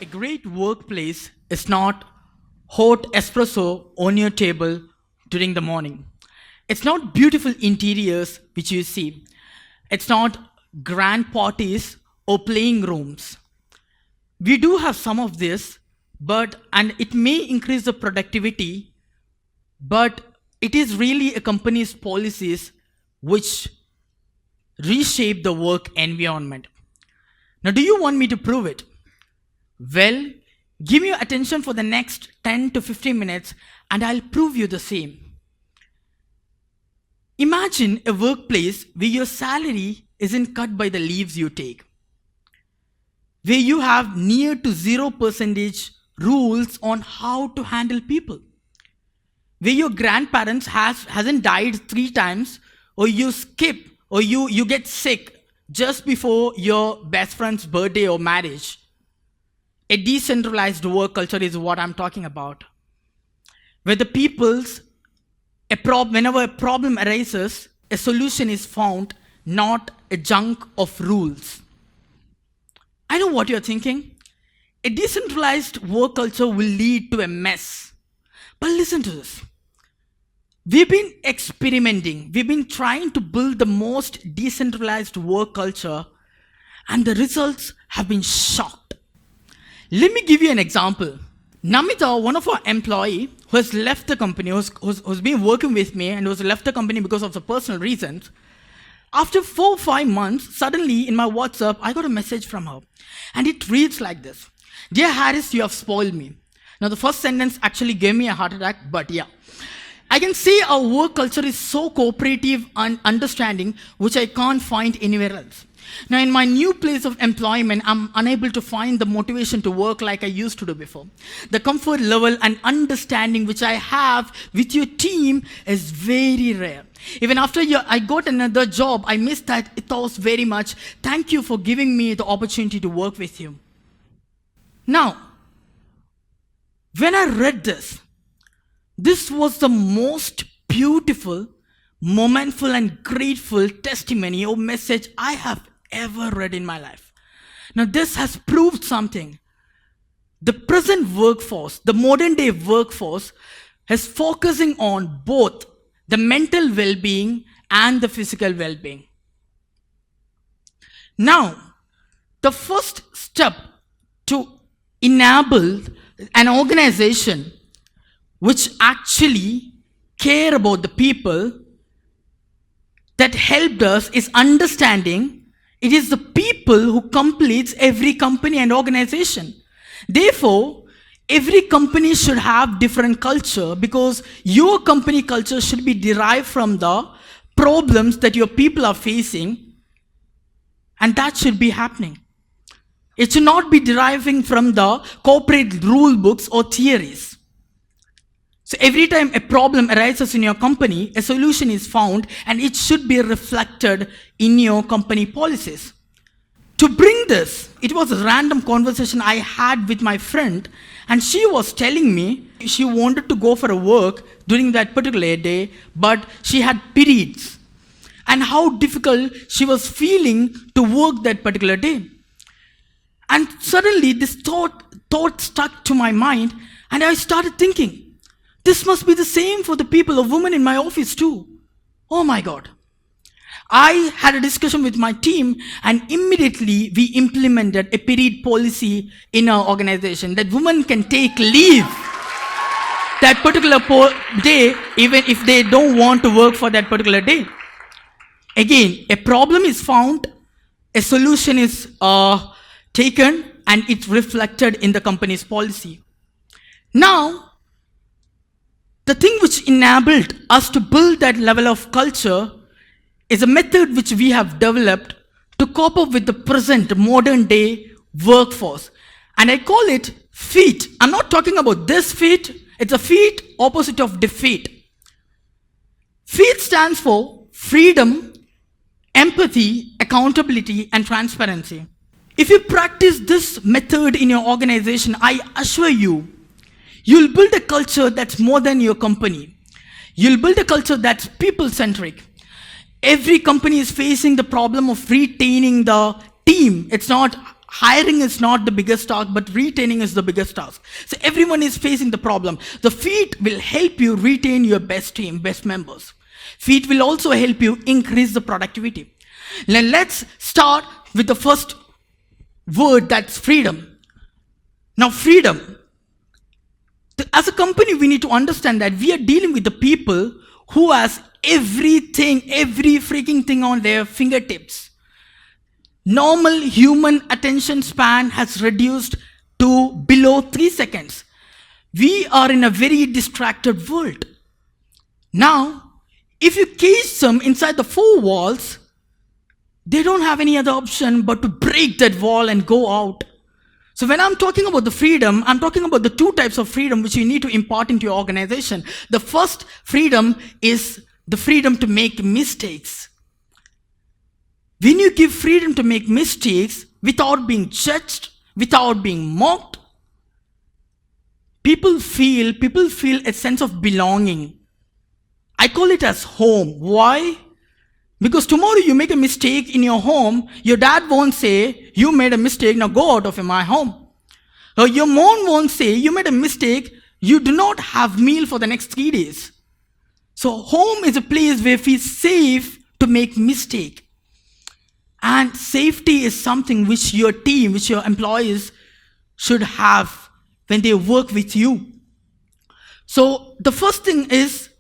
A great workplace is not hot espresso on your table during the morning. It's not beautiful interiors which you see. It's not grand parties or playing rooms. We do have some of this, and it may increase the productivity, but it is really a company's policies which reshape the work environment. Now, do you want me to prove it? Well, give me your attention for the next 10 to 15 minutes and I'll prove you the same. Imagine a workplace where your salary isn't cut by the leaves you take, where you have near to 0% rules on how to handle people, where your grandparents hasn't died 3 times, or you skip or you get sick just before your best friend's birthday or marriage. A decentralized work culture is what I'm talking about, where the whenever a problem arises, a solution is found, not a junk of rules. I know what you're thinking. A decentralized work culture will lead to a mess. But listen to this. We've been experimenting. We've been trying to build the most decentralized work culture, and the results have been shocked. Let me give you an example. Namita, one of our employees who has left the company, who's been working with me and who's left the company because of the personal reasons, after 4 or 5 months, suddenly in my WhatsApp, I got a message from her. And it reads like this: "Dear Harris, you have spoiled me." Now, the first sentence actually gave me a heart attack, but yeah. I can see our work culture is so cooperative and understanding, which I can't find anywhere else. Now, in my new place of employment, I'm unable to find the motivation to work like I used to do before. The comfort level and understanding which I have with your team is very rare. Even after I got another job, I miss that ethos very much. Thank you for giving me the opportunity to work with you. Now, when I read this was the most beautiful, momentful, and grateful testimony or message I have ever read in my life. Now, this has proved something. The present workforce, the modern day workforce, is focusing on both the mental well-being and the physical well-being. Now, the first step to enable an organization which actually care about the people that helped us is understanding it is the people who completes every company and organization. Therefore, every company should have different culture, because your company culture should be derived from the problems that your people are facing, and that should be happening. It should not be deriving from the corporate rule books or theories. So every time a problem arises in your company, a solution is found, and it should be reflected in your company policies. To bring this, it was a random conversation I had with my friend, and she was telling me she wanted to go for a work during that particular day, but she had periods, and how difficult she was feeling to work that particular day. And suddenly this thought stuck to my mind, and I started thinking, this must be the same for the people of women in my office too. Oh my God. I had a discussion with my team, and immediately we implemented a period policy in our organization that women can take leave that particular day even if they don't want to work for that particular day. Again, a problem is found, a solution is taken, and it's reflected in the company's policy. Now, the thing which enabled us to build that level of culture is a method which we have developed to cope up with the present modern day workforce. And I call it FEAT. I'm not talking about this FEAT. It's a FEAT opposite of defeat. FEAT stands for freedom, empathy, accountability, and transparency. If you practice this method in your organization, I assure you, you'll build a culture that's more than your company. You'll build a culture that's people-centric. Every company is facing the problem of retaining the team. It's not hiring is not the biggest task, but retaining is the biggest task. So everyone is facing the problem. The feat will help you retain your best team, best members. Feat will also help you increase the productivity. Now let's start with the first word, that's freedom. Now freedom. As a company, we need to understand that we are dealing with the people who has everything, every freaking thing on their fingertips. Normal human attention span has reduced to below 3 seconds. We are in a very distracted world. Now, if you cage them inside the 4 walls, they don't have any other option but to break that wall and go out. So when I'm talking about the freedom, I'm talking about the 2 types of freedom which you need to impart into your organization. The first freedom is the freedom to make mistakes. When you give freedom to make mistakes without being judged, without being mocked, people feel a sense of belonging. I call it as home. Why? Because tomorrow you make a mistake in your home, your dad won't say, you made a mistake, now go out of my home. Or your mom won't say, you made a mistake, you do not have meal for the next 3 days. So home is a place where we feel safe to make mistake. And safety is something which your team, which your employees should have when they work with you. So the first thing is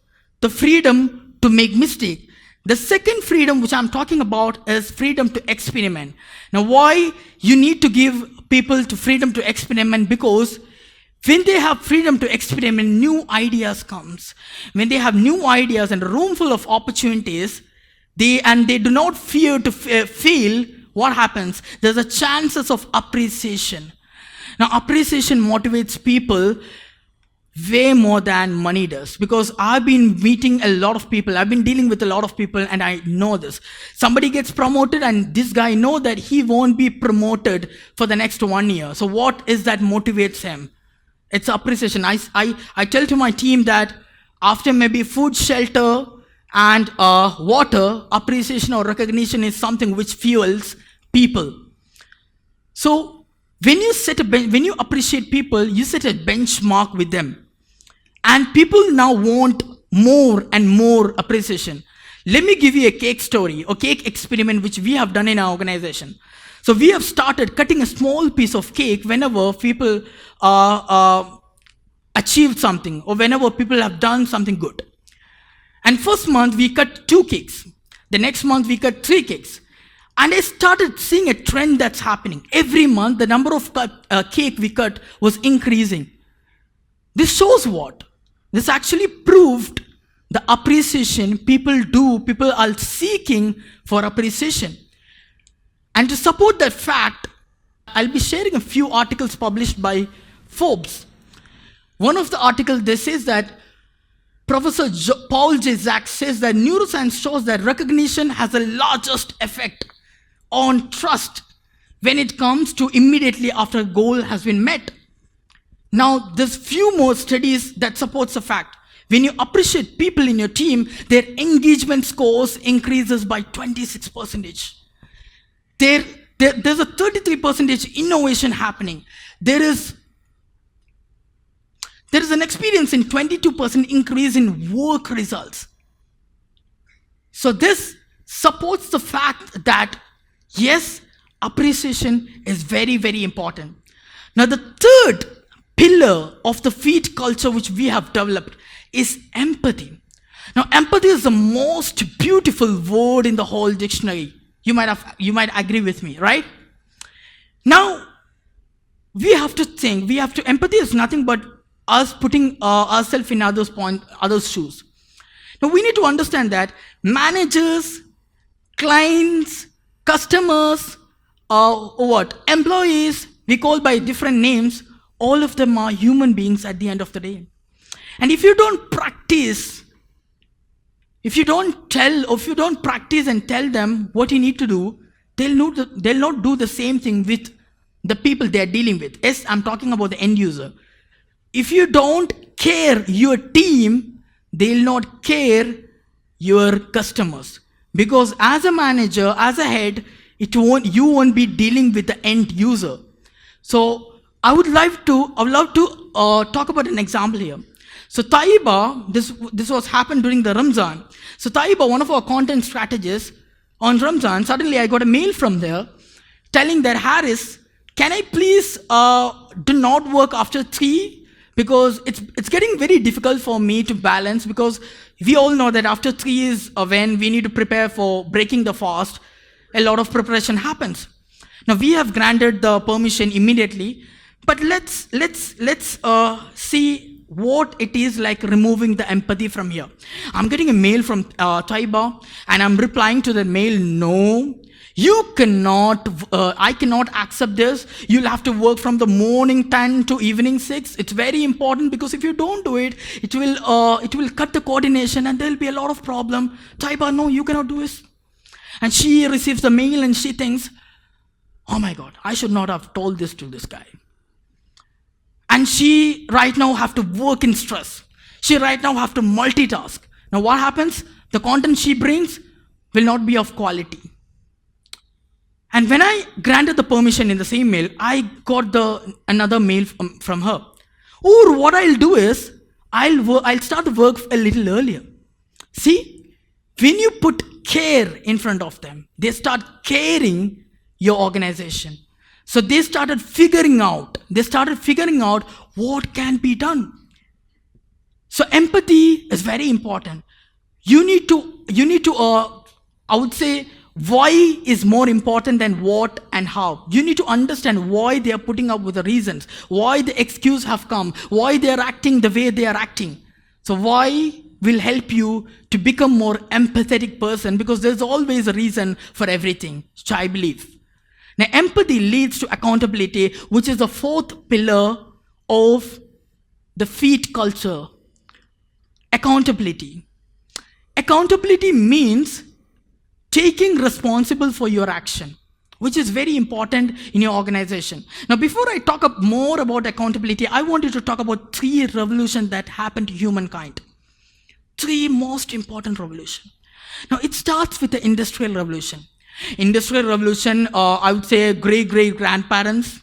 the freedom to make mistake. The second freedom which I'm talking about is freedom to experiment. Now why you need to give people to freedom to experiment? Because when they have freedom to experiment, new ideas comes. When they have new ideas and a room full of opportunities, they do not fear to fail, what happens? There's a chances of appreciation. Now appreciation motivates people way more than money does, because I've been meeting a lot of people, I've been dealing with a lot of people, and I know this. Somebody gets promoted and this guy knows that he won't be promoted for the next 1 year. So what is that motivates him? It's appreciation. I tell to my team that after maybe food, shelter, and water, appreciation or recognition is something which fuels people. So when you appreciate people, you set a benchmark with them. And people now want more and more appreciation. Let me give you a cake story or cake experiment which we have done in our organization. So we have started cutting a small piece of cake whenever people achieved something or whenever people have done something good. And first month we cut 2 cakes. The next month we cut 3 cakes. And I started seeing a trend that's happening. Every month the number of cake we cut was increasing. This shows what? This actually proved the appreciation people are seeking for appreciation. And to support that fact, I'll be sharing a few articles published by Forbes. One of the articles, they says that Professor Paul J. Zak says that neuroscience shows that recognition has the largest effect on trust when it comes to immediately after a goal has been met. Now, there's few more studies that supports the fact. When you appreciate people in your team, their engagement scores increases by 26%. There's a 33% innovation happening. There is an experience in 22% increase in work results. So this supports the fact that yes, appreciation is very, very important. Now the third pillar of the feat culture which we have developed is empathy. Now empathy is the most beautiful word in the whole dictionary. You might agree with me, right? Now we have to think, empathy is nothing but us putting ourselves in others' shoes. Now we need to understand that managers, clients, customers, employees, we call by different names, all of them are human beings at the end of the day. And if you don't practice, if you don't practice and tell them what you need to do, they'll not do the same thing with the people they're dealing with. Yes, I'm talking about the end user. If you don't care your team, they'll not care your customers. Because as a manager, as a head, You won't be dealing with the end user. So I would love to talk about an example here. So Taiba, this was happened during the Ramzan. So Taiba, one of our content strategists on Ramzan, suddenly I got a mail from there telling that, Harris, can I please do not work after 3? Because it's getting very difficult for me to balance, because we all know that after 3 is when we need to prepare for breaking the fast. A lot of preparation happens. Now we have granted the permission immediately, but let's see what it is like removing the empathy from here. I'm getting a mail from Taiba, and I'm replying to the mail, no, you cannot, I cannot accept this. You'll have to work from the morning 10 to evening 6. It's very important, because if you don't do it, it will cut the coordination and there'll be a lot of problem. Taiba, no, you cannot do this. And she receives the mail and she thinks, oh my God, I should not have told this to this guy. And she right now have to work in stress. She right now have to multitask. Now what happens? The content she brings will not be of quality. And when I granted the permission in the same mail, I got another mail from her. Or what I'll do is, I'll start the work a little earlier. See, when you put care in front of them, they start caring your organization. So they started figuring out what can be done. So empathy is very important. You need to, I would say, why is more important than what and how. You need to understand why they are putting up with the reasons, why the excuse have come, why they are acting the way they are acting. So why will help you to become more empathetic person, because there's always a reason for everything, which I believe. Now, empathy leads to accountability, which is the 4th pillar of the feed culture. Accountability. Accountability means taking responsible for your action, which is very important in your organization. Now, before I talk more about accountability, I wanted to talk about 3 revolutions that happened to humankind. 3 most important revolutions. Now, it starts with the Industrial Revolution. Industrial Revolution, I would say great-grandparents.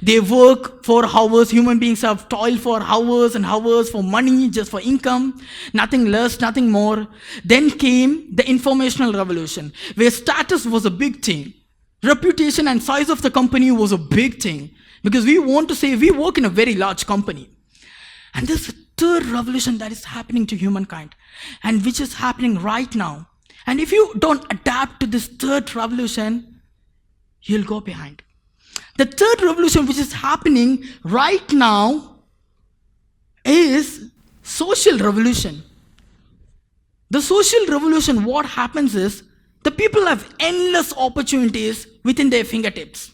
They work for hours. Human beings have toiled for hours and hours for money, just for income, nothing less, nothing more. Then came the Informational Revolution, where status was a big thing. Reputation and size of the company was a big thing, because we want to say we work in a very large company. And there's a 3rd revolution that is happening to humankind, and which is happening right now. And if you don't adapt to this 3rd revolution, you'll go behind. The 3rd revolution which is happening right now is social revolution. The social revolution, what happens is, the people have endless opportunities within their fingertips.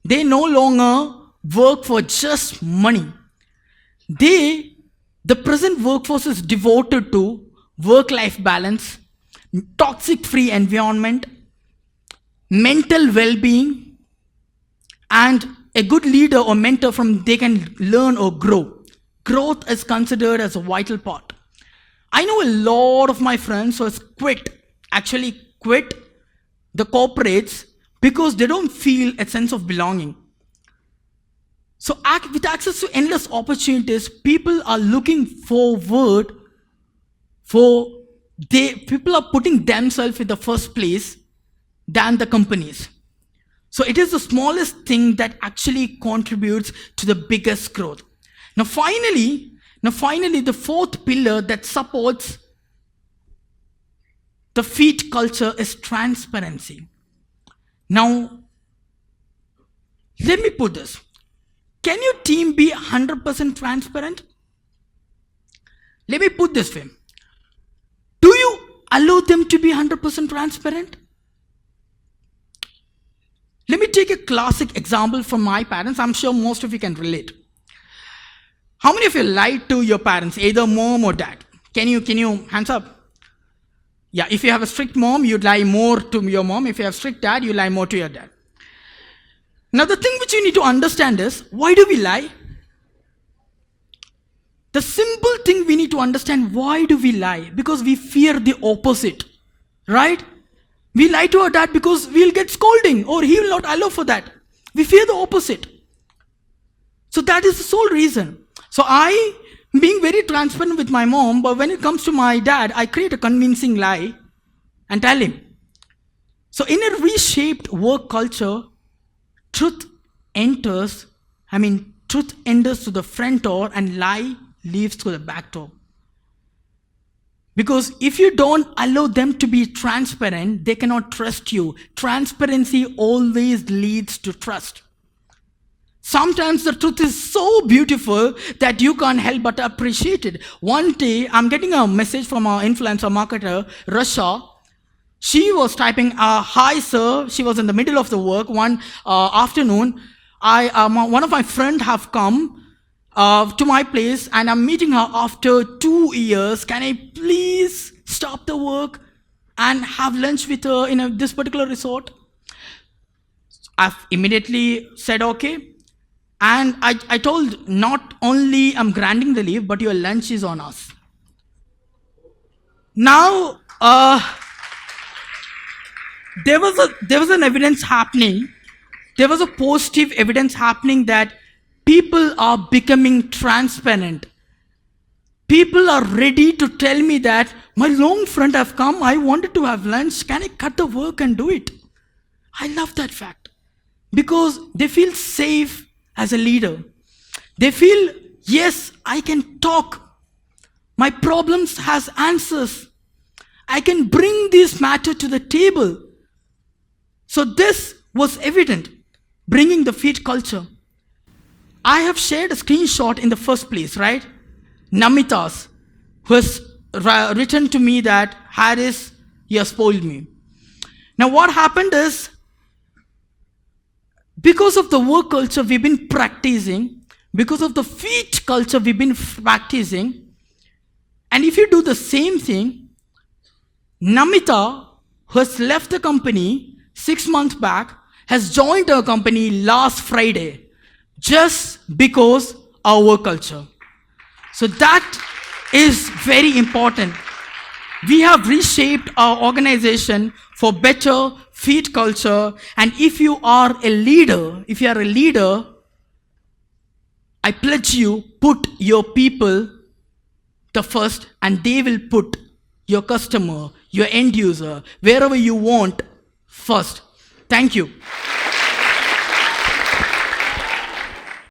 They no longer work for just money. The present workforce is devoted to work-life balance, toxic-free environment, mental well-being, and a good leader or mentor from they can learn or grow. Growth is considered as a vital part. I know a lot of my friends who has quit the corporates because they don't feel a sense of belonging. So with access to endless opportunities, people are looking forward people are putting themselves in the first place than the companies. So it is the smallest thing that actually contributes to the biggest growth. Now finally, the 4th pillar that supports the feed culture is transparency. Now, let me put this. Can your team be 100% transparent? Let me put this way. Do you allow them to be 100% transparent? Let me take a classic example from my parents. I'm sure most of you can relate. How many of you lied to your parents, either mom or dad? Can you hands up? Yeah, if you have a strict mom, you lie more to your mom. If you have strict dad, you lie more to your dad. Now the thing which you need to understand is, why do we lie? The simple thing we need to understand, why do we lie? Because we fear the opposite, right? We lie to our dad because we'll get scolding or he will not allow for that. We fear the opposite. So that is the sole reason. So I, being very transparent with my mom, but when it comes to my dad, I create a convincing lie and tell him. So in a reshaped work culture, truth enters to the front door and lie leaves to the back door. Because if you don't allow them to be transparent, they cannot trust you. Transparency always leads to trust. Sometimes the truth is so beautiful that you can't help but appreciate it. One day, I'm getting a message from our influencer marketer, Rasha. She was typing, hi sir, she was in the middle of the work one afternoon. One of my friends have come to my place and I'm meeting her after 2 years. Can I please stop the work and have lunch with her in this particular resort? I've immediately said okay. And I told, not only I'm granting the leave, but your lunch is on us. Now, there was an evidence happening. There was a positive evidence happening that people are becoming transparent. People are ready to tell me that my long friend have come, I wanted to have lunch, can I cut the work and do it? I love that fact. Because they feel safe as a leader. They feel, yes, I can talk. My problems has answers. I can bring this matter to the table. So this was evident, bringing the feed culture. I have shared a screenshot in the first place, right? Namita's, who has written to me that, Harris, you have spoiled me. Now what happened is, because of the work culture we've been practicing, because of the feed culture we've been practicing, and if you do the same thing, Namita, who has left the company 6 months back, has joined our company last Friday, just because our work culture. So that is very important. We have reshaped our organization for better feed culture. And if you are a leader, I pledge you, put your people the first, and they will put your customer, your end user, wherever you want first. Thank you.